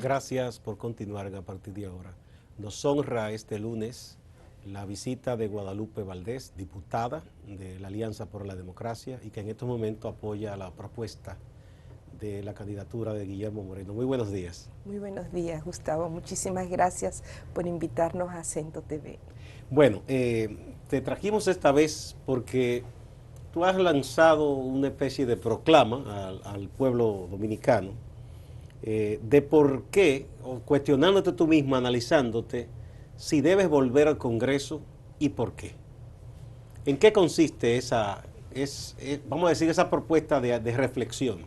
Gracias por continuar a partir de ahora. Nos honra este lunes la visita de Guadalupe Valdés, diputada de la Alianza por la Democracia y que en estos momentos apoya la propuesta de la candidatura de Guillermo Moreno. Muy buenos días. Muy buenos días, Gustavo. Muchísimas gracias por invitarnos a Acento TV. Bueno, te trajimos esta vez porque tú has lanzado una especie de proclama al pueblo dominicano de por qué, o cuestionándote tú mismo, analizándote, si debes volver al Congreso y por qué. ¿En qué consiste vamos a decir, esa propuesta de reflexión?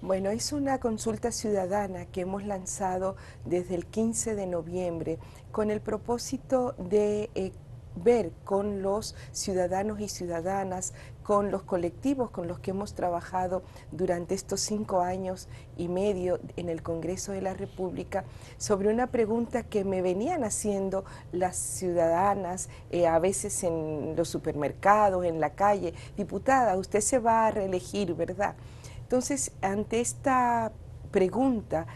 Bueno, es una consulta ciudadana que hemos lanzado desde el 15 de noviembre con el propósito de ver con los ciudadanos y ciudadanas, con los colectivos con los que hemos trabajado durante estos 5 años y medio en el Congreso de la República, sobre una pregunta que me venían haciendo las ciudadanas, a veces en los supermercados, en la calle: diputada, usted se va a reelegir, ¿verdad? Entonces, ante esta pregunta,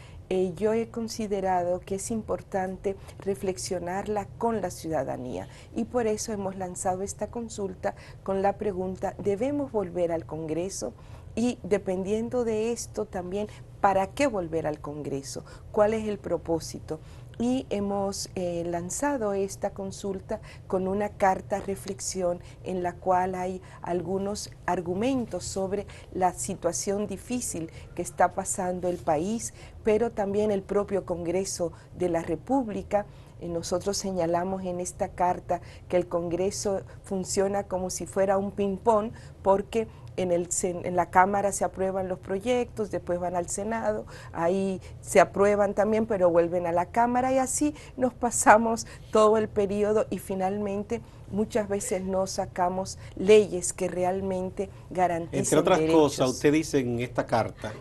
yo he considerado que es importante reflexionarla con la ciudadanía y por eso hemos lanzado esta consulta con la pregunta: ¿debemos volver al Congreso? Y dependiendo de esto también, ¿para qué volver al Congreso? ¿Cuál es el propósito? Y hemos lanzado esta consulta con una carta reflexión en la cual hay algunos argumentos sobre la situación difícil que está pasando el país, pero también el propio Congreso de la República. Nosotros señalamos en esta carta que el Congreso funciona como si fuera un ping-pong, porque en la Cámara se aprueban los proyectos, después van al Senado, ahí se aprueban también, pero vuelven a la Cámara y así nos pasamos todo el periodo y finalmente muchas veces no sacamos leyes que realmente garanticen Entre otras derechos. cosas, usted dice en esta carta: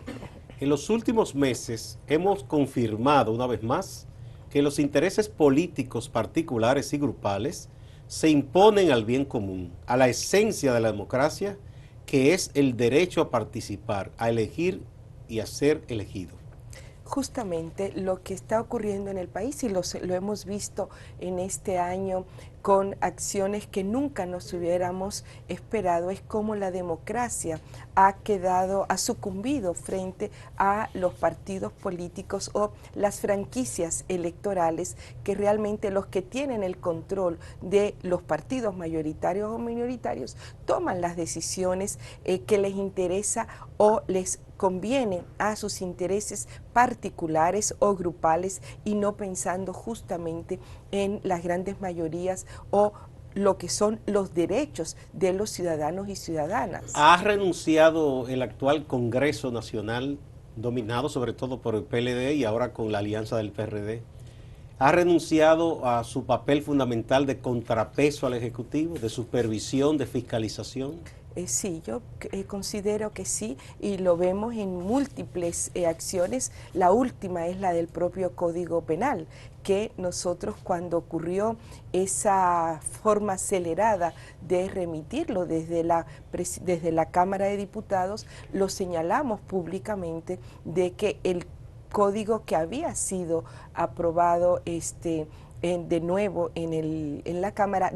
en los últimos meses hemos confirmado una vez más que los intereses políticos particulares y grupales se imponen al bien común, a la esencia de la democracia, que es el derecho a participar, a elegir y a ser elegido. Justamente lo que está ocurriendo en el país y lo hemos visto en este año con acciones que nunca nos hubiéramos esperado, es como la democracia ha sucumbido frente a los partidos políticos o las franquicias electorales, que realmente los que tienen el control de los partidos mayoritarios o minoritarios toman las decisiones que les interesa o les conviene a sus intereses particulares o grupales y no pensando justamente en las grandes mayorías o lo que son los derechos de los ciudadanos y ciudadanas. ¿Ha renunciado el actual Congreso Nacional, dominado sobre todo por el PLD y ahora con la alianza del PRD? ¿Ha renunciado a su papel fundamental de contrapeso al Ejecutivo, de supervisión, de fiscalización? Sí, yo considero que sí, y lo vemos en múltiples acciones. La última es la del propio Código Penal, que nosotros, cuando ocurrió esa forma acelerada de remitirlo desde la Cámara de Diputados, lo señalamos públicamente de que el código que había sido aprobado de nuevo en la Cámara,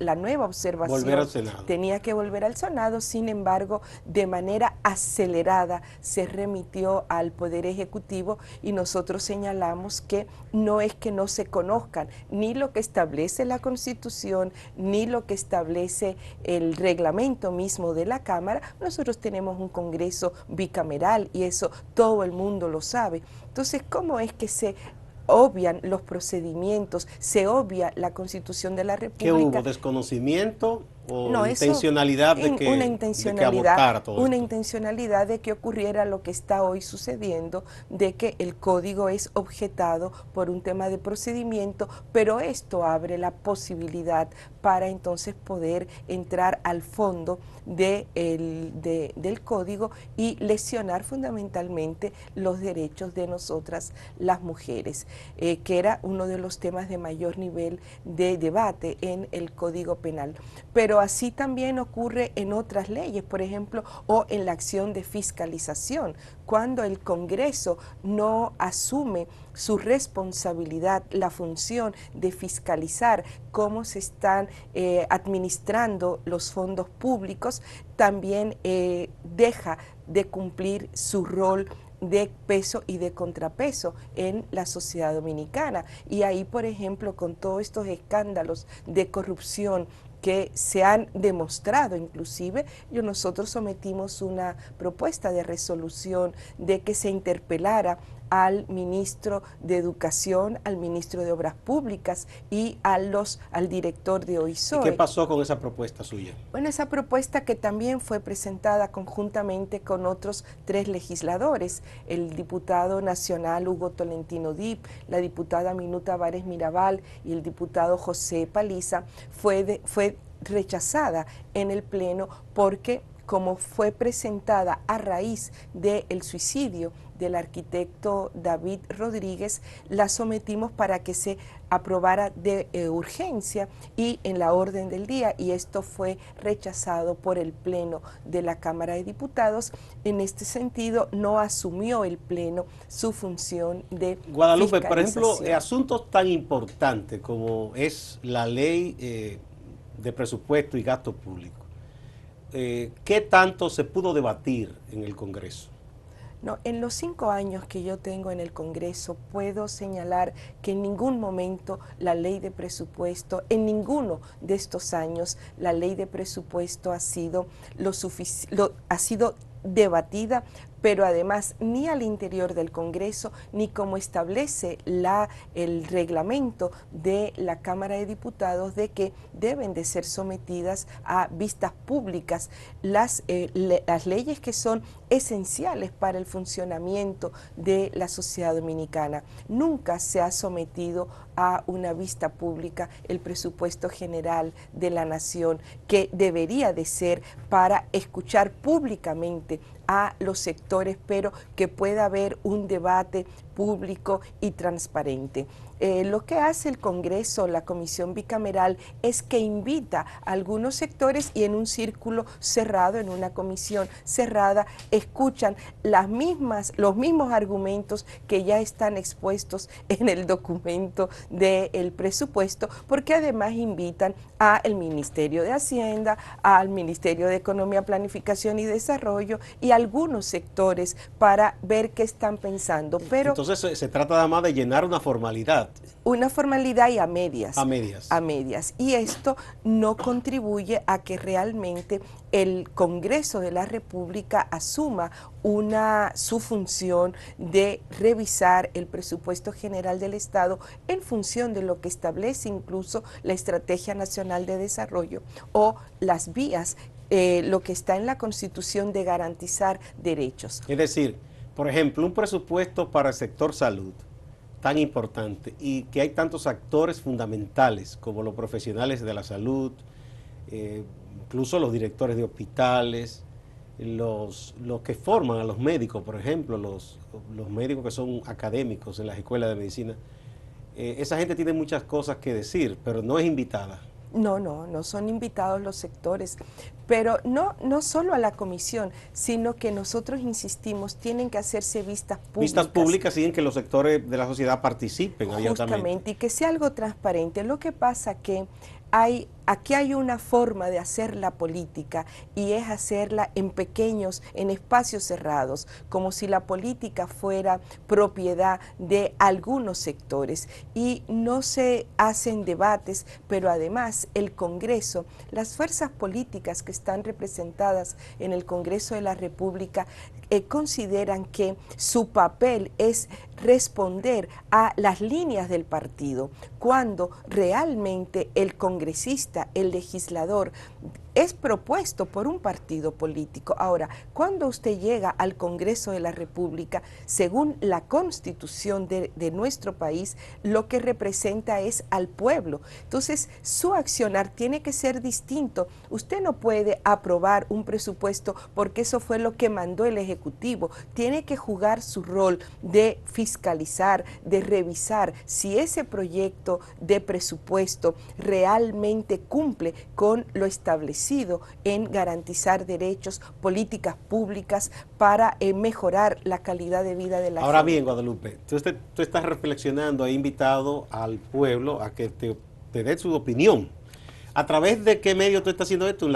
la nueva observación Volver al Senado. tenía que volver al Senado. Sin embargo, de manera acelerada se remitió al Poder Ejecutivo y nosotros señalamos que no es que no se conozcan ni lo que establece la Constitución ni lo que establece el reglamento mismo de la Cámara. Nosotros tenemos un Congreso bicameral y eso todo el mundo lo sabe. Entonces, ¿cómo es que se obvian los procedimientos, se obvia la Constitución de la República? ¿Qué hubo? ¿Desconocimiento o No, intencionalidad de que abortara todo una esto? intencionalidad de que ocurriera lo que está hoy sucediendo, de que el código es objetado por un tema de procedimiento, pero esto abre la posibilidad para entonces poder entrar al fondo del código y lesionar fundamentalmente los derechos de nosotras las mujeres, que era uno de los temas de mayor nivel de debate en el Código Penal. Pero pero así también ocurre en otras leyes, por ejemplo, o en la acción de fiscalización, cuando el Congreso no asume su responsabilidad, la función de fiscalizar cómo se están administrando los fondos públicos, también deja de cumplir su rol de peso y de contrapeso en la sociedad dominicana. Y ahí, por ejemplo, con todos estos escándalos de corrupción que se han demostrado, inclusive, nosotros sometimos una propuesta de resolución de que se interpelara al ministro de Educación, al ministro de Obras Públicas y al director de OISOE. ¿Y qué pasó con esa propuesta suya? Bueno, esa propuesta que también fue presentada conjuntamente con otros 3 legisladores, el diputado nacional Hugo Tolentino Dip, la diputada Minuta Vares Mirabal y el diputado José Paliza, fue rechazada en el Pleno porque, como fue presentada a raíz del suicidio del arquitecto David Rodríguez, la sometimos para que se aprobara de urgencia y en la orden del día, y esto fue rechazado por el Pleno de la Cámara de Diputados. En este sentido, no asumió el Pleno su función de Guadalupe, por ejemplo, fiscalización. asuntos tan importantes como es la ley de presupuesto y gasto público, ¿qué tanto se pudo debatir en el Congreso? No, en los 5 años que yo tengo en el Congreso puedo señalar que en ningún momento la ley de presupuesto, en ninguno de estos años, la ley de presupuesto ha sido debatida, pero además ni al interior del Congreso, ni como establece el reglamento de la Cámara de Diputados de que deben de ser sometidas a vistas públicas las leyes que son esenciales para el funcionamiento de la sociedad dominicana. Nunca se ha sometido a una vista pública el presupuesto general de la nación, que debería de ser para escuchar públicamente a los sectores, pero que pueda haber un debate público y transparente. Lo que hace el Congreso, la Comisión Bicameral, es que invita a algunos sectores y en un círculo cerrado, en una comisión cerrada, escuchan los mismos argumentos que ya están expuestos en el documento del presupuesto, porque además invitan al Ministerio de Hacienda, al Ministerio de Economía, Planificación y Desarrollo y a algunos sectores para ver qué están pensando. Pero entonces se trata nada más de llenar una formalidad. Una formalidad y a medias. A medias. A medias. Y esto no contribuye a que realmente el Congreso de la República asuma su función de revisar el presupuesto general del Estado en función de lo que establece incluso la Estrategia Nacional de Desarrollo o las vías, lo que está en la Constitución de garantizar derechos. Es decir, por ejemplo, un presupuesto para el sector salud tan importante y que hay tantos actores fundamentales como los profesionales de la salud, incluso los directores de hospitales, los que forman a los médicos, por ejemplo, los médicos que son académicos en las escuelas de medicina. Esa gente tiene muchas cosas que decir, pero no es invitada. No son invitados los sectores, pero no solo a la comisión, sino que nosotros insistimos, tienen que hacerse vistas públicas. Vistas públicas siguen que los sectores de la sociedad participen abiertamente. Justamente, y que sea algo transparente. Lo que pasa que aquí hay una forma de hacer la política y es hacerla en espacios cerrados, como si la política fuera propiedad de algunos sectores y no se hacen debates, pero además el Congreso, las fuerzas políticas que están representadas en el Congreso de la República consideran que su papel es responder a las líneas del partido, cuando realmente el congresista, el legislador, es propuesto por un partido político. Ahora, cuando usted llega al Congreso de la República, según la Constitución de nuestro país, lo que representa es al pueblo. Entonces, su accionar tiene que ser distinto. Usted no puede aprobar un presupuesto porque eso fue lo que mandó el Ejecutivo. Tiene que jugar su rol de fiscalizar, de revisar si ese proyecto de presupuesto realmente cumple con lo establecido en garantizar derechos, políticas públicas para mejorar la calidad de vida de la gente. Ahora bien, Guadalupe, tú estás reflexionando, has invitado al pueblo a que te dé su opinión. ¿A través de qué medio tú estás haciendo esto? En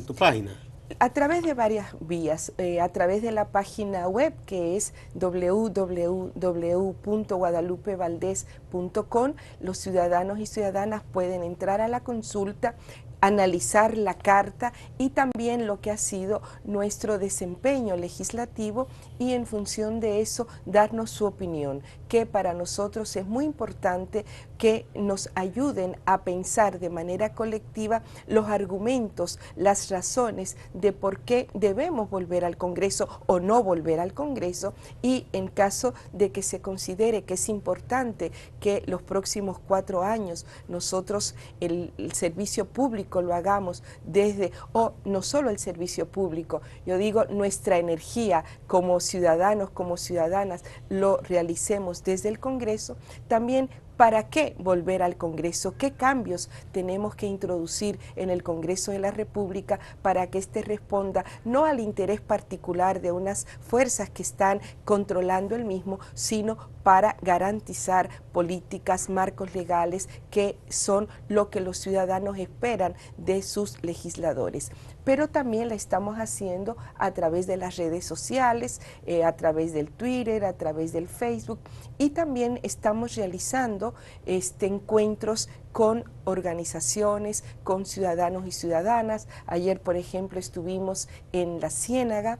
tu página. A través de varias vías, a través de la página web que es www.guadalupevaldez.com, los ciudadanos y ciudadanas pueden entrar a la consulta, analizar la carta y también lo que ha sido nuestro desempeño legislativo y en función de eso darnos su opinión, que para nosotros es muy importante que nos ayuden a pensar de manera colectiva los argumentos, las razones de por qué debemos volver al Congreso o no volver al Congreso, y en caso de que se considere que es importante que los próximos 4 años nosotros el servicio público lo hagamos desde, o no solo el servicio público, yo digo nuestra energía como ciudadanos, como ciudadanas, lo realicemos desde el Congreso, también ¿para qué volver al Congreso? ¿Qué cambios tenemos que introducir en el Congreso de la República para que éste responda no al interés particular de unas fuerzas que están controlando el mismo, sino para garantizar políticas, marcos legales que son lo que los ciudadanos esperan de sus legisladores? Pero también la estamos haciendo a través de las redes sociales, a través del Twitter, a través del Facebook, y también estamos realizando encuentros con organizaciones, con ciudadanos y ciudadanas. Ayer, por ejemplo, estuvimos en La Ciénaga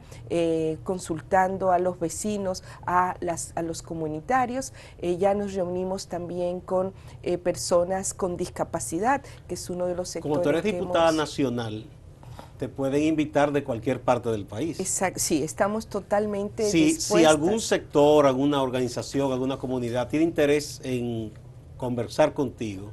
consultando a los vecinos, a los comunitarios. Ya nos reunimos también con personas con discapacidad, que es uno de los sectores. Como tú eres diputada nacional, te pueden invitar de cualquier parte del país. Exacto, sí, estamos totalmente dispuestas. Si algún sector, alguna organización, alguna comunidad tiene interés en conversar contigo,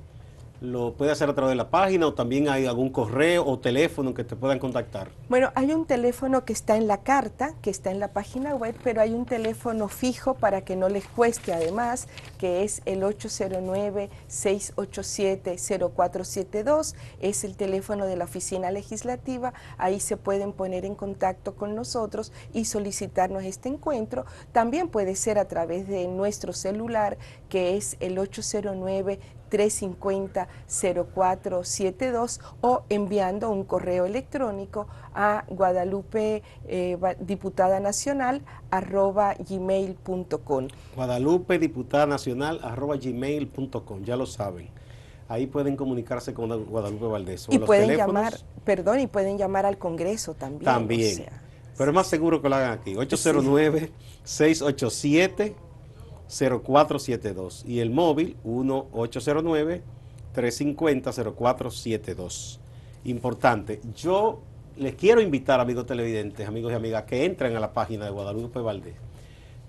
lo puede hacer a través de la página, o también hay algún correo o teléfono que te puedan contactar. Bueno, hay un teléfono que está en la carta, que está en la página web, pero hay un teléfono fijo para que no les cueste además, que es el 809-687-0472, es el teléfono de la oficina legislativa. Ahí se pueden poner en contacto con nosotros y solicitarnos este encuentro. También puede ser a través de nuestro celular, que es el 809-350-0472, o enviando un correo electrónico a guadalupediputadanacional@gmail.com. guadalupediputadanacional@gmail.com, ya lo saben. Ahí pueden comunicarse con Guadalupe Valdés. Y pueden llamar, y pueden llamar al Congreso también. También, o sea, pero es más seguro que lo hagan aquí. 809-687-0472 y el móvil 1-809-350-0472. Importante. Yo les quiero invitar, amigos televidentes, amigos y amigas, que entren a la página de Guadalupe Valdés,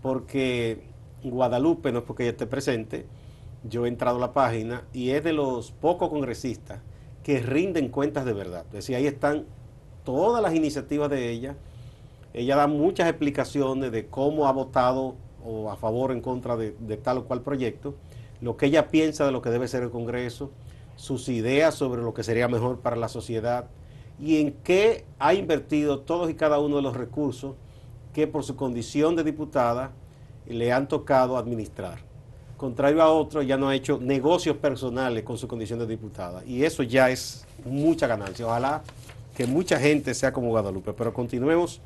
porque Guadalupe, no es porque ella esté presente, yo he entrado a la página y es de los pocos congresistas que rinden cuentas de verdad. Es decir, ahí están todas las iniciativas de ella. Ella da muchas explicaciones de cómo ha votado o a favor o en contra de tal o cual proyecto, lo que ella piensa de lo que debe ser el Congreso, sus ideas sobre lo que sería mejor para la sociedad y en qué ha invertido todos y cada uno de los recursos que por su condición de diputada le han tocado administrar. Contrario a otros, ya no ha hecho negocios personales con su condición de diputada, y eso ya es mucha ganancia. Ojalá que mucha gente sea como Guadalupe, pero continuemos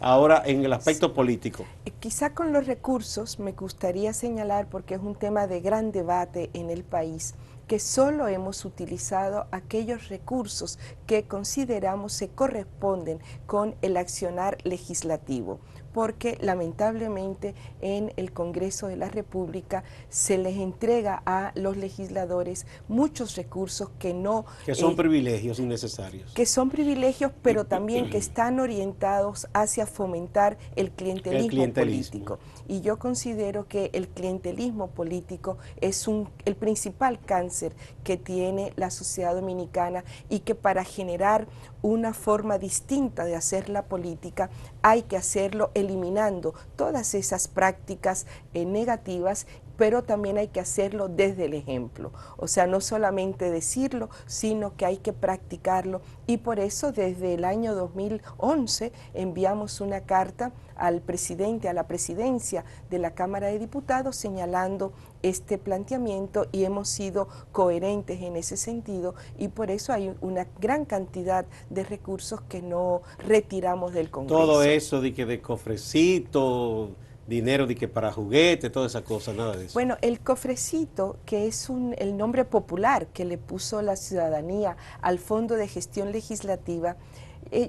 ahora en el aspecto político. Quizá con los recursos me gustaría señalar, porque es un tema de gran debate en el país, que solo hemos utilizado aquellos recursos que consideramos se corresponden con el accionar legislativo. porque lamentablemente en el Congreso de la República se les entrega a los legisladores muchos recursos que no... Que son privilegios innecesarios. Que son privilegios, pero también que están orientados hacia fomentar el clientelismo político. Y yo considero que el clientelismo político es el principal cáncer que tiene la sociedad dominicana, y que para generar una forma distinta de hacer la política hay que hacerlo eliminando todas esas prácticas negativas, pero también hay que hacerlo desde el ejemplo. O sea, no solamente decirlo, sino que hay que practicarlo, y por eso desde el año 2011 enviamos una carta al presidente, a la presidencia de la Cámara de Diputados, señalando este planteamiento, y hemos sido coherentes en ese sentido, y por eso hay una gran cantidad de recursos que no retiramos del Congreso. Todo eso de cofrecito, dinero de que para juguetes, todas esas cosas, nada de eso. Bueno, el cofrecito, que es el nombre popular que le puso la ciudadanía al Fondo de Gestión Legislativa,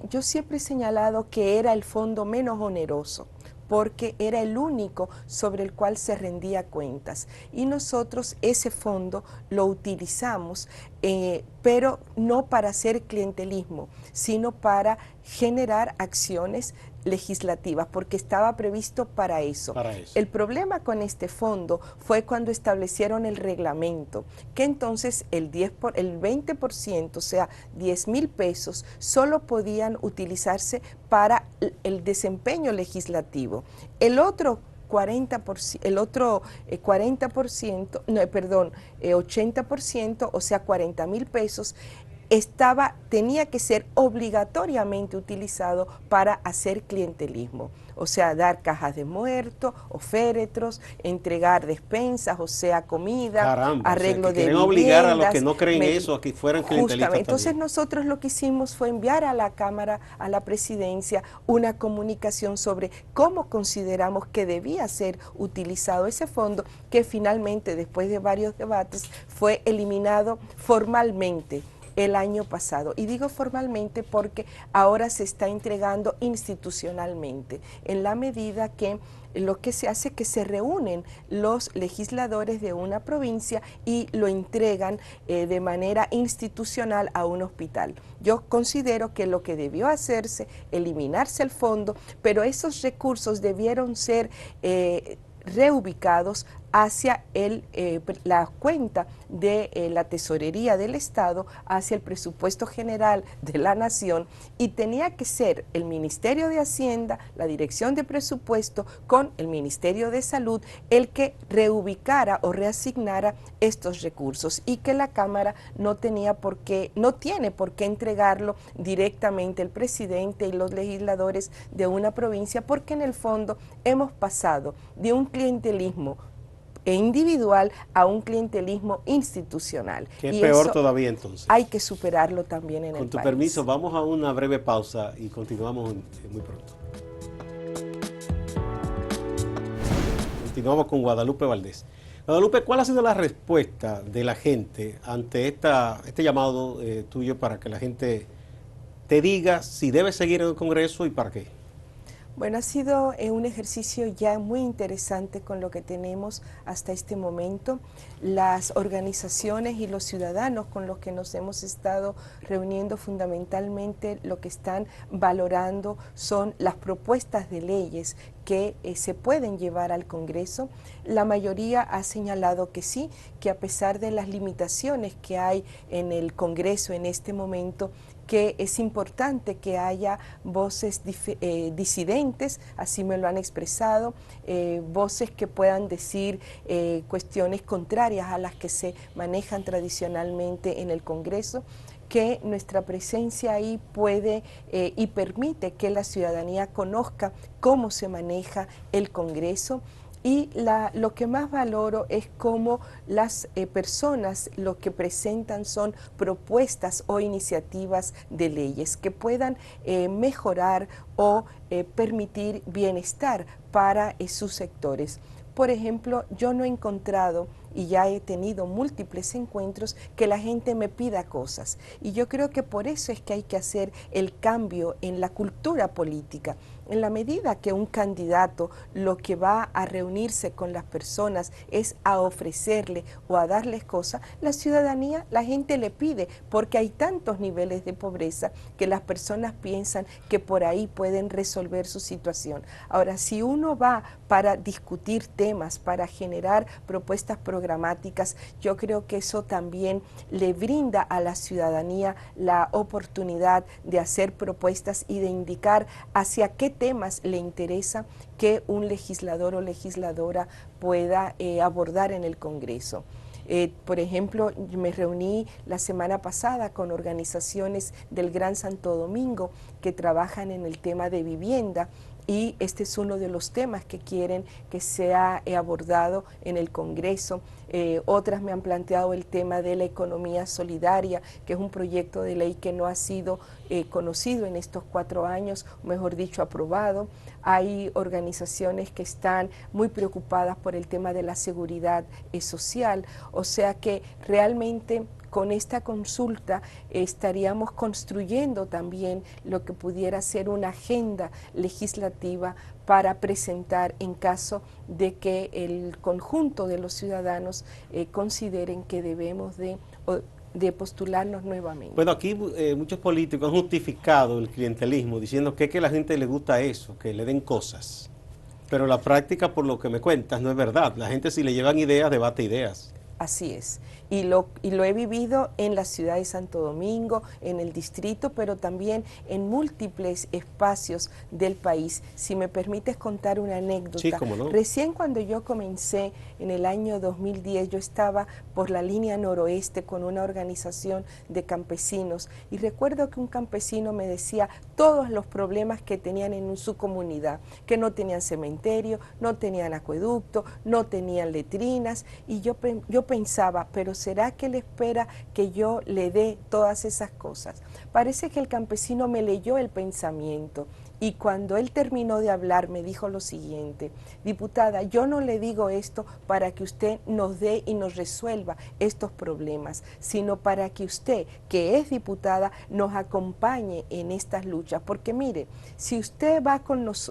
yo siempre he señalado que era el fondo menos oneroso, porque era el único sobre el cual se rendía cuentas. Y nosotros ese fondo lo utilizamos, pero no para hacer clientelismo, sino para generar acciones legislativas, porque estaba previsto para eso. El problema con este fondo fue cuando establecieron el reglamento, que entonces el 20%, o sea, 10,000 pesos, solo podían utilizarse para el desempeño legislativo. El otro 80%, o sea, 40,000 pesos, tenía que ser obligatoriamente utilizado para hacer clientelismo, o sea, dar cajas de muertos o féretros, entregar despensas, o sea, comida, Caramba, arreglo o sea, que de quieren obligar a los que no creen eso a que fueran clientelistas también. Entonces nosotros lo que hicimos fue enviar a la Cámara, a la Presidencia, una comunicación sobre cómo consideramos que debía ser utilizado ese fondo, que finalmente, después de varios debates, fue eliminado formalmente el año pasado. Y digo formalmente porque ahora se está entregando institucionalmente, en la medida que lo que se hace es que se reúnen los legisladores de una provincia y lo entregan de manera institucional a un hospital. Yo considero que lo que debió hacerse, eliminarse el fondo, pero esos recursos debieron ser reubicados hacia la cuenta de la Tesorería del Estado, hacia el presupuesto general de la Nación, y tenía que ser el Ministerio de Hacienda, la Dirección de Presupuesto, con el Ministerio de Salud, el que reubicara o reasignara estos recursos, y que la Cámara no tiene por qué entregarlo directamente el presidente y los legisladores de una provincia, porque en el fondo hemos pasado de un clientelismo individual a un clientelismo institucional. Que es peor todavía entonces. Hay que superarlo también en el país. Con tu permiso, vamos a una breve pausa y continuamos muy pronto. Continuamos con Guadalupe Valdés. Guadalupe, ¿cuál ha sido la respuesta de la gente ante este llamado tuyo para que la gente te diga si debe seguir en el Congreso y para qué? Bueno, ha sido un ejercicio ya muy interesante con lo que tenemos hasta este momento. Las organizaciones y los ciudadanos con los que nos hemos estado reuniendo, fundamentalmente lo que están valorando son las propuestas de leyes que se pueden llevar al Congreso. La mayoría ha señalado que sí, que a pesar de las limitaciones que hay en el Congreso en este momento, que es importante que haya voces disidentes, así me lo han expresado, voces que puedan decir cuestiones contrarias a las que se manejan tradicionalmente en el Congreso, que nuestra presencia ahí puede y permite que la ciudadanía conozca cómo se maneja el Congreso. Y lo que más valoro es cómo las personas lo que presentan son propuestas o iniciativas de leyes que puedan mejorar o permitir bienestar para sus sectores. Por ejemplo, yo no he encontrado, y ya he tenido múltiples encuentros, que la gente me pida cosas. Y yo creo que por eso es que hay que hacer el cambio en la cultura política. En la medida que un candidato lo que va a reunirse con las personas es a ofrecerle o a darles cosas, la ciudadanía, la gente le pide, porque hay tantos niveles de pobreza que las personas piensan que por ahí pueden resolver su situación. Ahora, si uno va para discutir temas, para generar propuestas programáticas, yo creo que eso también le brinda a la ciudadanía la oportunidad de hacer propuestas y de indicar hacia qué temas le interesa que un legislador o legisladora pueda abordar en el Congreso. Por ejemplo, me reuní la semana pasada con organizaciones del Gran Santo Domingo que trabajan en el tema de vivienda, y este es uno de los temas que quieren que sea abordado en el Congreso. Otras me han planteado el tema de la economía solidaria, que es un proyecto de ley que no ha sido conocido en estos 4 años, mejor dicho, aprobado. Hay organizaciones que están muy preocupadas por el tema de la seguridad social, o sea que realmente con esta consulta estaríamos construyendo también lo que pudiera ser una agenda legislativa para presentar en caso de que el conjunto de los ciudadanos consideren que debemos de postularnos nuevamente. Bueno, aquí muchos políticos han justificado el clientelismo diciendo que a la gente le gusta eso, que le den cosas. Pero la práctica, por lo que me cuentas, no es verdad. La gente, si le llevan ideas, debate ideas. Así es, y lo he vivido en la ciudad de Santo Domingo, en el distrito, pero también en múltiples espacios del país. Si me permites contar una anécdota. Sí, cómo no. Recién cuando yo comencé en el año 2010, yo estaba por la línea noroeste con una organización de campesinos, y recuerdo que un campesino me decía todos los problemas que tenían en su comunidad, que no tenían cementerio, no tenían acueducto, no tenían letrinas, y yo pensaba, pero ¿será que él espera que yo le dé todas esas cosas? Parece que el campesino me leyó el pensamiento, y cuando él terminó de hablar me dijo lo siguiente: diputada, yo no le digo esto para que usted nos dé y nos resuelva estos problemas, sino para que usted, que es diputada, nos acompañe en estas luchas, porque mire, si usted va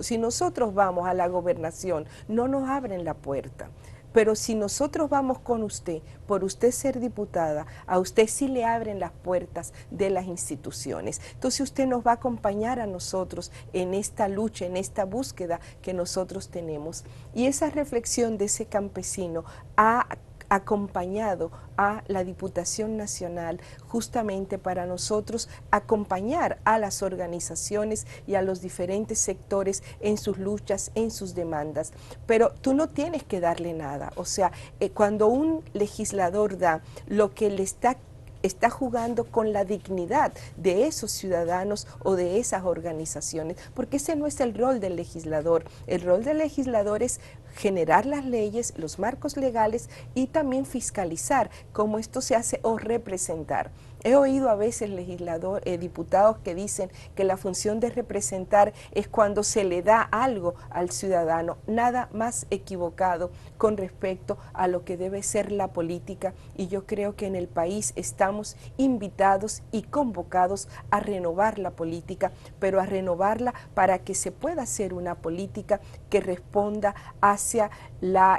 si nosotros vamos a la gobernación, no nos abren la puerta. Pero si nosotros vamos con usted, por usted ser diputada, a usted sí le abren las puertas de las instituciones. Entonces usted nos va a acompañar a nosotros en esta lucha, en esta búsqueda que nosotros tenemos. Y esa reflexión de ese campesino ha acompañado a la Diputación Nacional justamente para nosotros acompañar a las organizaciones y a los diferentes sectores en sus luchas, en sus demandas. Pero tú no tienes que darle nada, o sea, cuando un legislador da lo que le está jugando con la dignidad de esos ciudadanos o de esas organizaciones, porque ese no es el rol del legislador. El rol del legislador es generar las leyes, los marcos legales y también fiscalizar cómo esto se hace o representar. He oído a veces diputados que dicen que la función de representar es cuando se le da algo al ciudadano. Nada más equivocado con respecto a lo que debe ser la política, y yo creo que en el país estamos invitados y convocados a renovar la política, pero a renovarla para que se pueda hacer una política que responda hacia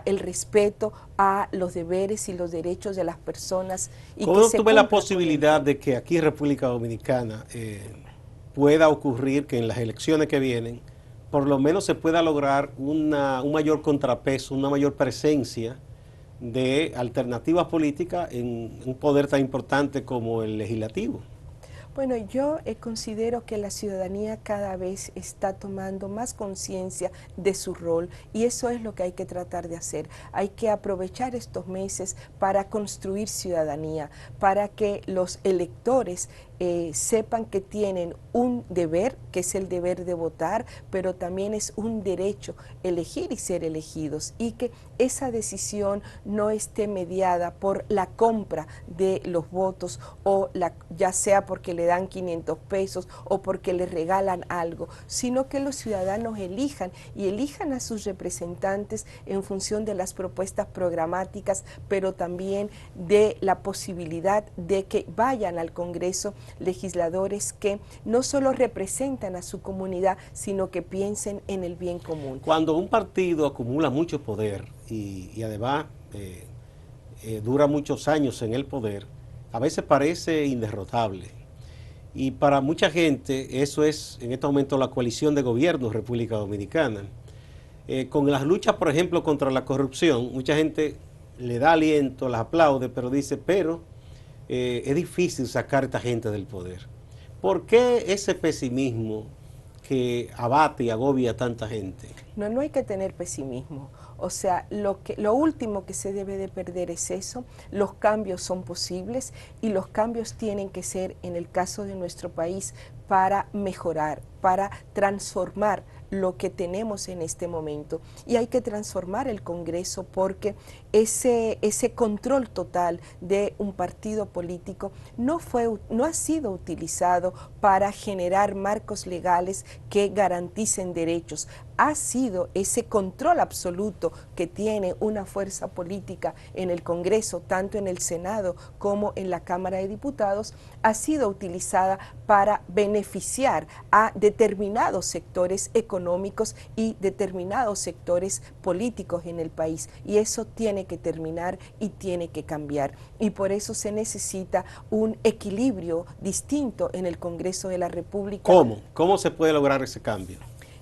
el respeto a los deberes y los derechos de las personas. Y ¿cómo que tú ves la posibilidad de que aquí en República Dominicana pueda ocurrir que en las elecciones que vienen por lo menos se pueda lograr un mayor contrapeso, una mayor presencia de alternativas políticas en un poder tan importante como el legislativo? Bueno, yo considero que la ciudadanía cada vez está tomando más conciencia de su rol, y eso es lo que hay que tratar de hacer. Hay que aprovechar estos meses para construir ciudadanía, para que los electores sepan que tienen un deber, que es el deber de votar, pero también es un derecho elegir y ser elegidos, y que esa decisión no esté mediada por la compra de los votos, o ya sea porque le dan 500 pesos o porque le regalan algo, sino que los ciudadanos elijan, y elijan a sus representantes en función de las propuestas programáticas, pero también de la posibilidad de que vayan al Congreso legisladores que no solo representan a su comunidad, sino que piensen en el bien común. Cuando un partido acumula mucho poder y además dura muchos años en el poder, a veces parece inderrotable. Y para mucha gente eso es en este momento la coalición de gobiernos República Dominicana. Con las luchas, por ejemplo, contra la corrupción, mucha gente le da aliento, las aplaude, pero dice, es difícil sacar a esta gente del poder. ¿Por qué ese pesimismo que abate y agobia a tanta gente? No hay que tener pesimismo. O sea, lo último que se debe de perder es eso. Los cambios son posibles y los cambios tienen que ser, en el caso de nuestro país, para mejorar, para transformar lo que tenemos en este momento. Y hay que transformar el Congreso porque ese control total de un partido político no ha sido utilizado para generar marcos legales que garanticen derechos. Ha sido ese control absoluto que tiene una fuerza política en el Congreso, tanto en el Senado como en la Cámara de Diputados, ha sido utilizada para beneficiar a determinados sectores económicos y determinados sectores políticos en el país. Y eso tiene que terminar y tiene que cambiar. Y por eso se necesita un equilibrio distinto en el Congreso de la República. ¿Cómo? ¿Cómo se puede lograr ese cambio?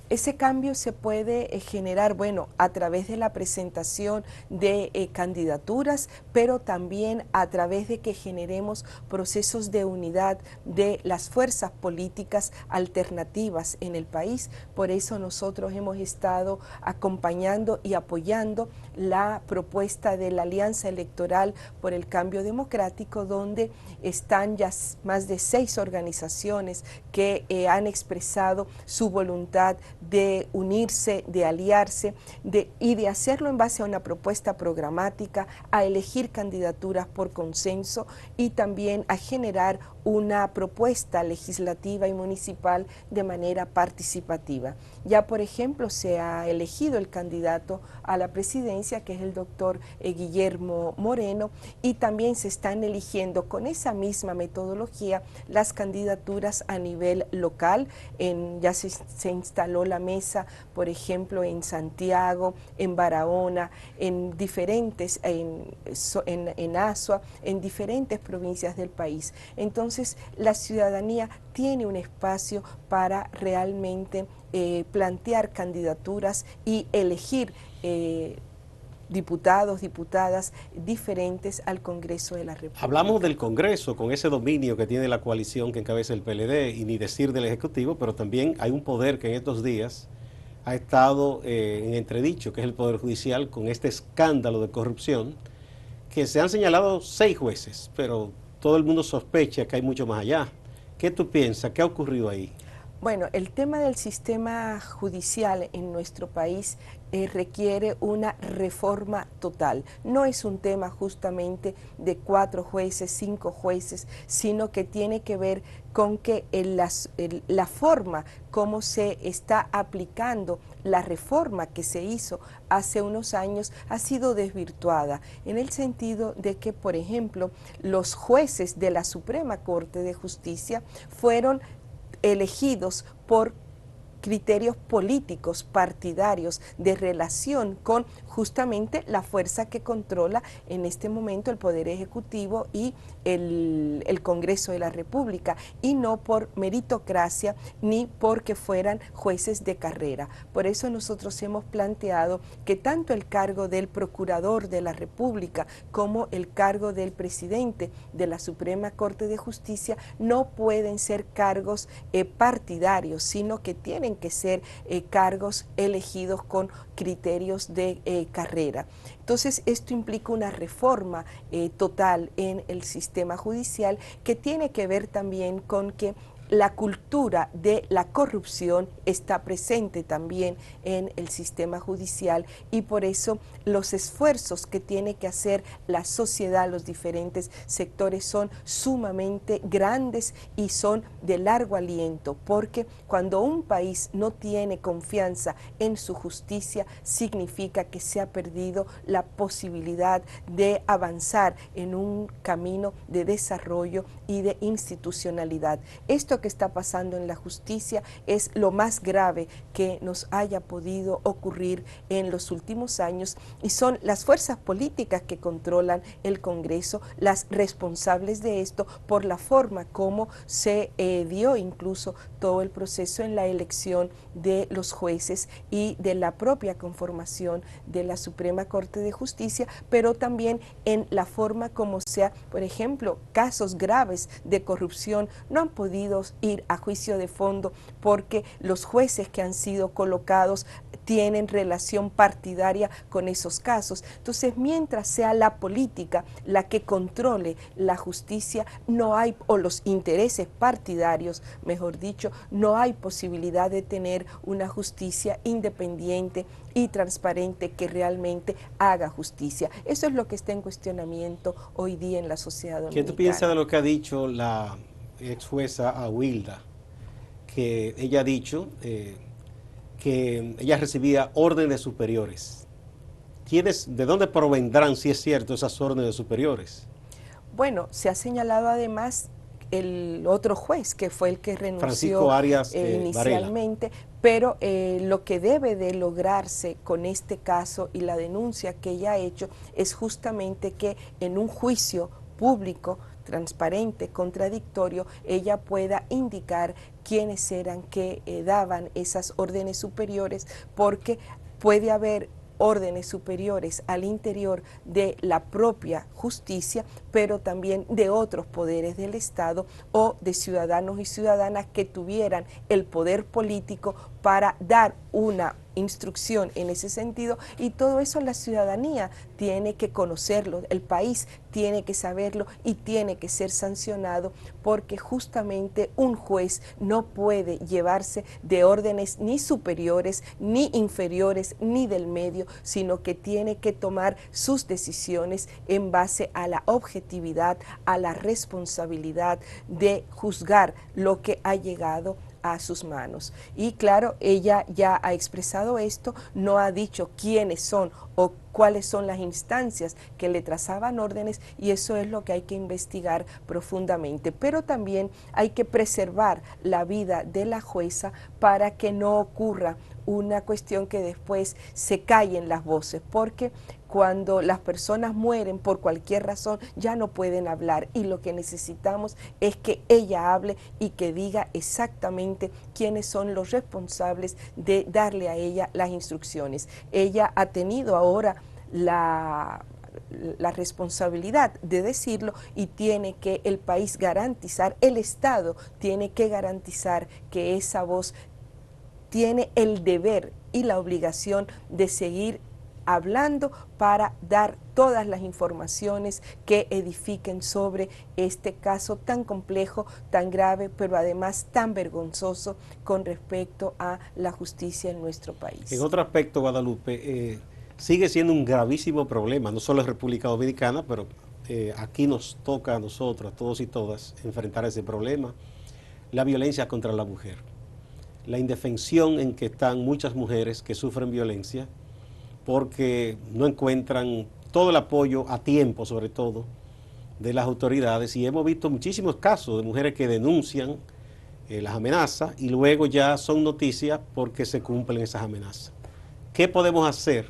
Ese cambio se puede generar, bueno, a través de la presentación de candidaturas, pero también a través de que generemos procesos de unidad de las fuerzas políticas alternativas en el país. Por eso nosotros hemos estado acompañando y apoyando la propuesta de la Alianza Electoral por el Cambio Democrático, donde están ya más de 6 organizaciones que han expresado su voluntad de unirse, de aliarse y de hacerlo en base a una propuesta programática, a elegir candidaturas por consenso y también a generar una propuesta legislativa y municipal de manera participativa. Ya, por ejemplo, se ha elegido el candidato a la presidencia, que es el doctor Guillermo Moreno, y también se están eligiendo con esa misma metodología las candidaturas a nivel local. Ya se instaló la mesa, por ejemplo, en Santiago, en Barahona, en Azua, en diferentes provincias del país. Entonces, la ciudadanía tiene un espacio para realmente plantear candidaturas y elegir diputados, diputadas diferentes al Congreso de la República. Hablamos del Congreso con ese dominio que tiene la coalición que encabeza el PLD y ni decir del Ejecutivo, pero también hay un poder que en estos días ha estado en entredicho, que es el Poder Judicial, con este escándalo de corrupción, que se han señalado 6 jueces, pero todo el mundo sospecha que hay mucho más allá. ¿Qué tú piensas? ¿Qué ha ocurrido ahí? Bueno, el tema del sistema judicial en nuestro país requiere una reforma total. No es un tema justamente de 4 jueces, 5 jueces, sino que tiene que ver con que la forma como se está aplicando la reforma que se hizo hace unos años ha sido desvirtuada, en el sentido de que, por ejemplo, los jueces de la Suprema Corte de Justicia fueron elegidos por criterios políticos, partidarios, de relación con justamente la fuerza que controla en este momento el Poder Ejecutivo y el Congreso de la República, y no por meritocracia ni porque fueran jueces de carrera. Por eso nosotros hemos planteado que tanto el cargo del Procurador de la República como el cargo del Presidente de la Suprema Corte de Justicia no pueden ser cargos partidarios, sino que tienen que ser cargos elegidos con criterios de carrera. Entonces, esto implica una reforma total en el sistema judicial que tiene que ver también con que la cultura de la corrupción está presente también en el sistema judicial y por eso los esfuerzos que tiene que hacer la sociedad, los diferentes sectores son sumamente grandes y son de largo aliento, porque cuando un país no tiene confianza en su justicia, significa que se ha perdido la posibilidad de avanzar en un camino de desarrollo y de institucionalidad. Esto que está pasando en la justicia es lo más grave que nos haya podido ocurrir en los últimos años y son las fuerzas políticas que controlan el Congreso las responsables de esto por la forma como se dio incluso todo el proceso en la elección de los jueces y de la propia conformación de la Suprema Corte de Justicia, pero también en la forma como sea, por ejemplo, casos graves de corrupción no han podido ir a juicio de fondo porque los jueces que han sido colocados tienen relación partidaria con esos casos. Entonces, mientras sea la política la que controle la justicia, no hay, o los intereses partidarios, mejor dicho, no hay posibilidad de tener una justicia independiente y transparente que realmente haga justicia. Eso es lo que está en cuestionamiento hoy día en la sociedad dominicana. ¿Qué tú piensas de lo que ha dicho la ex jueza Aguilda? Que ella ha dicho que ella recibía órdenes superiores. ¿De dónde provendrán, si es cierto, esas órdenes superiores? Bueno, se ha señalado además el otro juez que fue el que renunció Francisco Arias inicialmente, pero lo que debe de lograrse con este caso y la denuncia que ella ha hecho es justamente que en un juicio público, transparente, contradictorio, ella pueda indicar quiénes eran que daban esas órdenes superiores, porque puede haber órdenes superiores al interior de la propia justicia, pero también de otros poderes del Estado o de ciudadanos y ciudadanas que tuvieran el poder político para dar una instrucción en ese sentido, y todo eso la ciudadanía tiene que conocerlo, el país tiene que saberlo y tiene que ser sancionado, porque justamente un juez no puede llevarse de órdenes ni superiores, ni inferiores, ni del medio, sino que tiene que tomar sus decisiones en base a la objetividad, a la responsabilidad de juzgar lo que ha llegado a sus manos. Y claro, ella ya ha expresado esto, no ha dicho quiénes son o cuáles son las instancias que le trazaban órdenes, y eso es lo que hay que investigar profundamente. Pero también hay que preservar la vida de la jueza para que no ocurra una cuestión que después se callen las voces, porque cuando las personas mueren por cualquier razón ya no pueden hablar, y lo que necesitamos es que ella hable y que diga exactamente quiénes son los responsables de darle a ella las instrucciones. Ella ha tenido ahora la responsabilidad de decirlo, y tiene que el país garantizar, el Estado tiene que garantizar que esa voz tiene el deber y la obligación de seguir hablando para dar todas las informaciones que edifiquen sobre este caso tan complejo, tan grave, pero además tan vergonzoso con respecto a la justicia en nuestro país. En otro aspecto, Guadalupe, sigue siendo un gravísimo problema, no solo en República Dominicana, pero aquí nos toca a nosotros, a todos y todas, enfrentar ese problema, la violencia contra la mujer. La indefensión en que están muchas mujeres que sufren violencia porque no encuentran todo el apoyo a tiempo, sobre todo, de las autoridades, y hemos visto muchísimos casos de mujeres que denuncian las amenazas y luego ya son noticias porque se cumplen esas amenazas. ¿Qué podemos hacer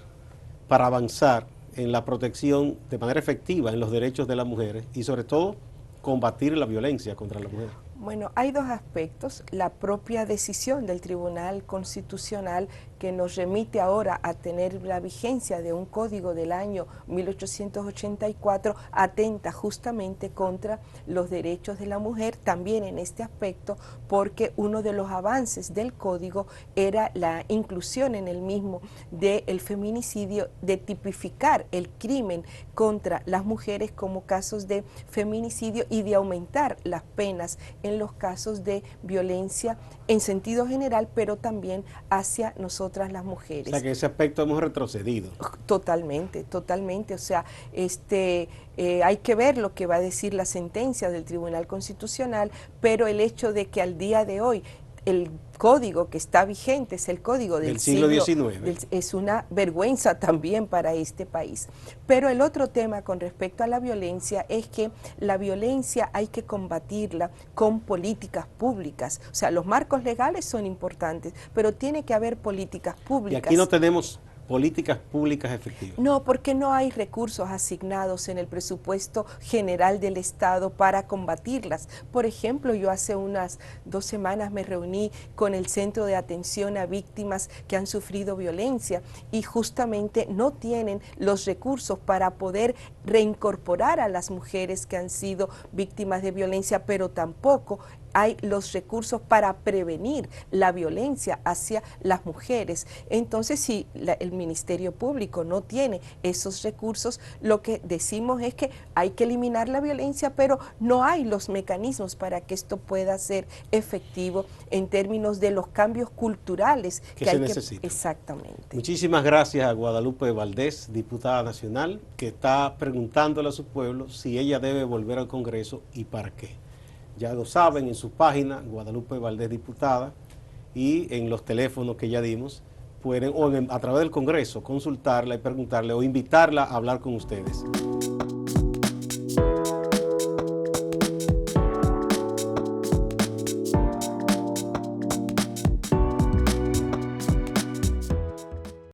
para avanzar en la protección de manera efectiva en los derechos de las mujeres y sobre todo combatir la violencia contra la mujer? Bueno, hay dos aspectos. La propia decisión del Tribunal Constitucional que nos remite ahora a tener la vigencia de un código del año 1884, atenta justamente contra los derechos de la mujer, también en este aspecto, porque uno de los avances del código era la inclusión en el mismo del feminicidio, de tipificar el crimen contra las mujeres como casos de feminicidio y de aumentar las penas en los casos de violencia en sentido general, pero también hacia nosotras las mujeres. O sea que en ese aspecto hemos retrocedido. Totalmente, totalmente. O sea, hay que ver lo que va a decir la sentencia del Tribunal Constitucional, pero el hecho de que al día de hoy el código que está vigente es el código del siglo XIX. Es una vergüenza también para este país. Pero el otro tema con respecto a la violencia es que la violencia hay que combatirla con políticas públicas. O sea, los marcos legales son importantes, pero tiene que haber políticas públicas. Y aquí no tenemos políticas públicas efectivas. No, porque no hay recursos asignados en el presupuesto general del Estado para combatirlas. Por ejemplo, yo hace unas 2 semanas me reuní con el Centro de Atención a Víctimas que han sufrido violencia y justamente no tienen los recursos para poder reincorporar a las mujeres que han sido víctimas de violencia, pero tampoco hay los recursos para prevenir la violencia hacia las mujeres. Entonces, si el Ministerio Público no tiene esos recursos, lo que decimos es que hay que eliminar la violencia, pero no hay los mecanismos para que esto pueda ser efectivo en términos de los cambios culturales que se necesitan. Exactamente. Muchísimas gracias a Guadalupe Valdés, diputada nacional, que está preguntándole a su pueblo si ella debe volver al Congreso y para qué. Ya lo saben en su página, Guadalupe Valdés Diputada, y en los teléfonos que ya dimos, pueden, o a través del Congreso, consultarla y preguntarle o invitarla a hablar con ustedes.